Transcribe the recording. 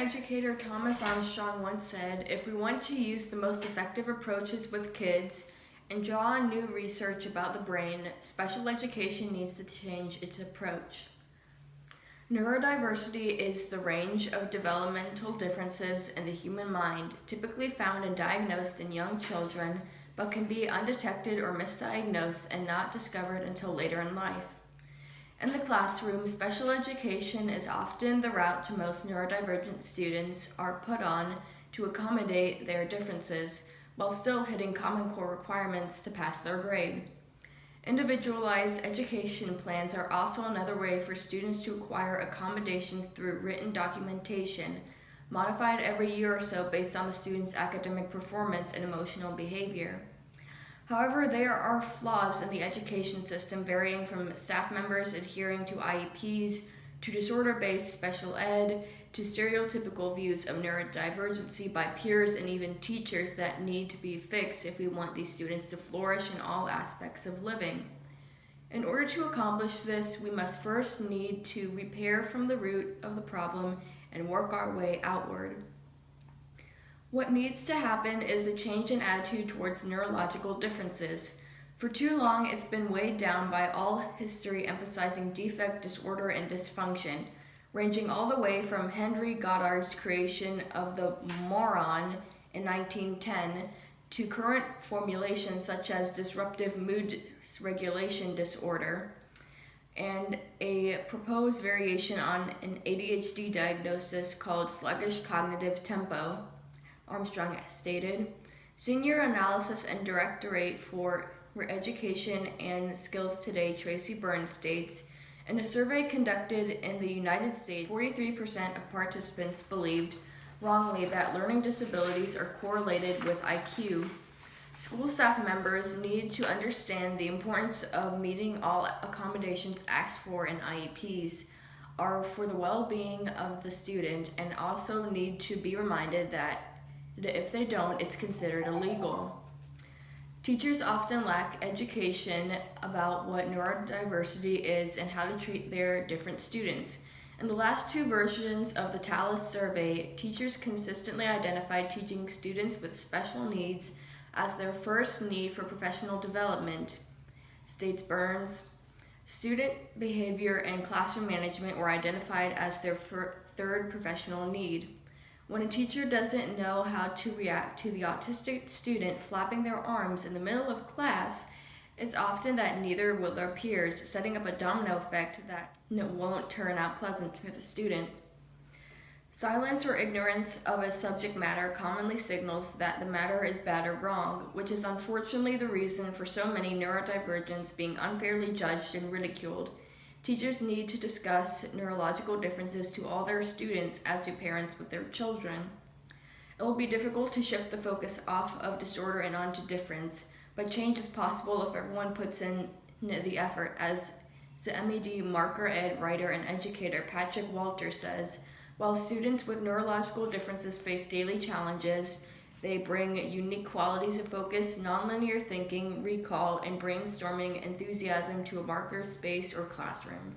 educator Thomas Armstrong once said, "If we want to use the most effective approaches with kids and draw on new research about the brain, special education needs to change its approach." Neurodiversity is the range of developmental differences in the human mind, typically found and diagnosed in young children, but can be undetected or misdiagnosed and not discovered until later in life. In the classroom, special education is often the route to most neurodivergent students are put on to accommodate their differences, while still hitting Common Core requirements to pass their grade. Individualized education plans are also another way for students to acquire accommodations through written documentation, modified every year or so based on the student's academic performance and emotional behavior. However, there are flaws in the education system, varying from staff members adhering to IEPs, to disorder-based special ed, to stereotypical views of neurodivergency by peers and even teachers that need to be fixed if we want these students to flourish in all aspects of living. In order to accomplish this, we must first need to repair from the root of the problem and work our way outward. What needs to happen is a change in attitude towards neurological differences. For too long, it's been weighed down by all history emphasizing defect, disorder, and dysfunction, ranging all the way from Henry Goddard's creation of the moron in 1910 to current formulations such as disruptive mood regulation disorder and a proposed variation on an ADHD diagnosis called sluggish cognitive tempo. Armstrong stated. Senior Analysis and Directorate for Education and Skills Today, Tracy Burns, states, in a survey conducted in the United States, 43% of participants believed wrongly that learning disabilities are correlated with IQ. School staff members need to understand the importance of meeting all accommodations asked for in IEPs are for the well-being of the student, and also need to be reminded that if they don't, it's considered illegal. Teachers often lack education about what neurodiversity is and how to treat their different students. In the last two versions of the TALIS survey, teachers consistently identified teaching students with special needs as their first need for professional development, states Burns. Student behavior and classroom management were identified as their third professional need. When a teacher doesn't know how to react to the autistic student flapping their arms in the middle of class, it's often that neither will their peers, setting up a domino effect that won't turn out pleasant for the student. Silence or ignorance of a subject matter commonly signals that the matter is bad or wrong, which is unfortunately the reason for so many neurodivergents being unfairly judged and ridiculed. Teachers need to discuss neurological differences to all their students, as do parents with their children. It will be difficult to shift the focus off of disorder and onto difference, but change is possible if everyone puts in the effort, as the MED marker ed writer and educator Patrick Walter says. While students with neurological differences face daily challenges, they bring unique qualities of focus, nonlinear thinking, recall, and brainstorming enthusiasm to a marker space or classroom.